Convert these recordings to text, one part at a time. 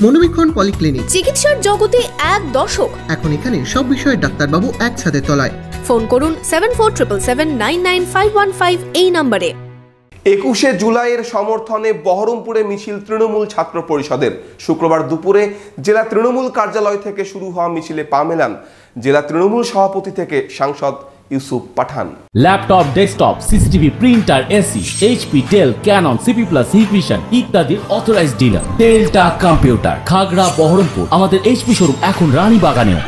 মনোবীক্ষণ polyclinic, চিকিৎসার জগতে এক দশক। এখন এখানে সব বিষয়ে ডাক্তারবাবু একসাথে তলায়। ফোন করুন 7477999515 এই নম্বরে। 21শে জুলাইয়ের সমর্থনে বহরমপুরে মিছিল তৃণমূল ছাত্র পরিষদের। শুক্রবার দুপুরে জেলা তৃণমূল কার্যালয় থেকে শুরু হওয়া মিছিলে পা মেলান জেলা তৃণমূল সভাপতি থেকে সাংসদ Yusuf Pathan. Laptop, desktop, CCTV, printer, AC, HP, Dell, Canon, CP plus, Hikvision ইত্যাদির authorized dealer Telta computer, Khagra, Baharampur. আমাদের এইচপি শোরুম এখন রানীবাগানেও।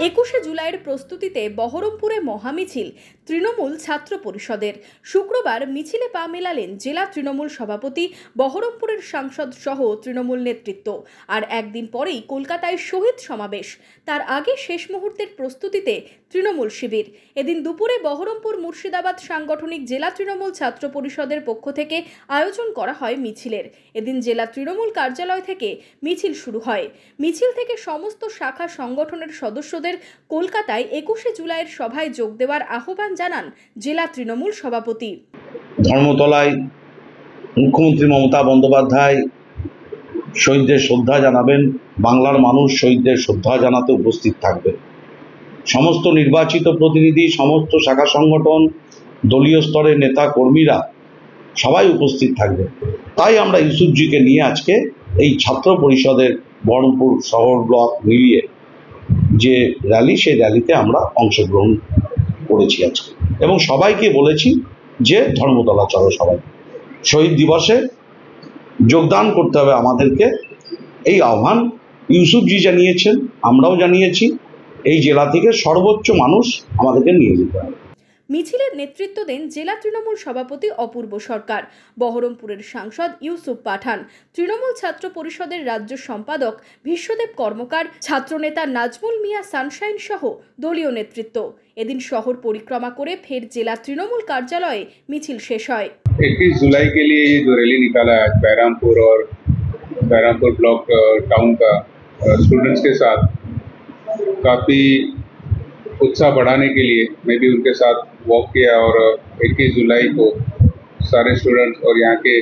21শে জুলাইয়ের প্রস্তুতিতে বহরমপুরে মহামিছিল তৃণমূল ছাত্র পরিষদের। শুক্রবার মিছিলে পা মেলালেন জেলা তৃণমূল সভাপতি, বহরমপুরের সাংসদ সহ তৃণমূল নেতৃত্ব। আর একদিন পরেই কলকাতায় শহীদ সমাবেশ। তার আগে শেষ মুহূর্তের প্রস্তুতিতে তৃণমূল শিবির। এদিন দুপুরে বহরমপুর মুর্শিদাবাদ সাংগঠনিক জেলা তৃণমূল ছাত্র পরিষদের পক্ষ থেকে আয়োজন করা হয় মিছিলের। এদিন জেলা তৃণমূল কার্যালয় থেকে মিছিল শুরু হয়। মিছিল থেকে সমস্ত শাখা সংগঠনের সদস্যদের কলকাতায় 21শে জুলাইয়ের সভায় যোগ দেওয়ার আহ্বান জানান জেলা তৃণমূল সভাপতি। ধর্মতলায় মুখ্যমন্ত্রী মমতা বন্দ্যোপাধ্যায় শহীদদের শ্রদ্ধা জানাবেন। বাংলার মানুষ শহীদদের শ্রদ্ধা জানাতে উপস্থিত থাকবে। সমস্ত নির্বাচিত প্রতিনিধি, সমস্ত শাখা সংগঠন, দলীয় স্তরের নেতা কর্মীরা সবাই উপস্থিত থাকবে। তাই আমরা ইউসুফজিকে নিয়ে আজকে এই ছাত্র পরিষদের বহরমপুর শহর ব্লক মিলিয়ে যে র্যালি, সেই র্যালিতে আমরা অংশগ্রহণ করেছি আজকে, এবং সবাইকে বলেছি যে ধর্মতলা চলো, সবাই শহীদ দিবসে যোগদান করতে হবে আমাদেরকে। এই আহ্বান ইউসুফজি জানিয়েছেন, আমরাও জানিয়েছি। এই জেলা থেকে সর্বোচ্চ মানুষ আমাদেরকে নিয়ে যেতে হবে। মিছিলের নেতৃত্ব দেন জেলা তৃণমূল সভাপতি অপূর্ব সরকার, বহরমপুরের সাংসদ ইউসুফ পাঠান, তৃণমূল ছাত্র পরিষদের রাজ্য সম্পাদক বিশ্বদেব কর্মকার, ছাত্রনেতা নাজমুল মিয়া সানশাইন সহ দলীয় নেতৃত্ব। এদিন শহর পরিক্রমা করে ফের জেলা তৃণমূল কার্যালয়ে মিছিল শেষ হয়। 21 जुलाई के लिए ये जो रैली निकाला है बहरामपुर और बहरामपुर ब्लॉक टाउन का स्टूडेंट्स के साथ काफ़ी उत्साह बढ़ाने के लिए मैं भी उनके साथ वॉक किया और 21 जुलाई को सारे स्टूडेंट्स और यहाँ के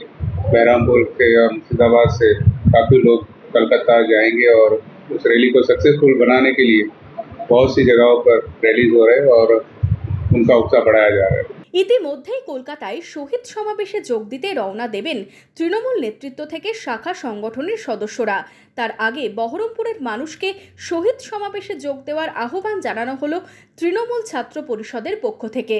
बहरामपुर के मुर्शिदाबाद से काफ़ी लोग कलकत्ता जाएंगे और उस रैली को सक्सेसफुल बनाने के लिए बहुत सी जगहों पर रैलीज हो रहे हैं और उनका उत्साह बढ़ाया जा रहा है। ইতিমধ্যেই কলকাতায় শহীদ সমাবেশে যোগ দিতে রওনা দেবেন তৃণমূল নেতৃত্ব থেকে শাখা সংগঠনের সদস্যরা। তার আগে বহরমপুরের মানুষকে শহীদ সমাবেশে যোগ দেওয়ার আহ্বান জানানো হলো তৃণমূল ছাত্র পরিষদের পক্ষ থেকে।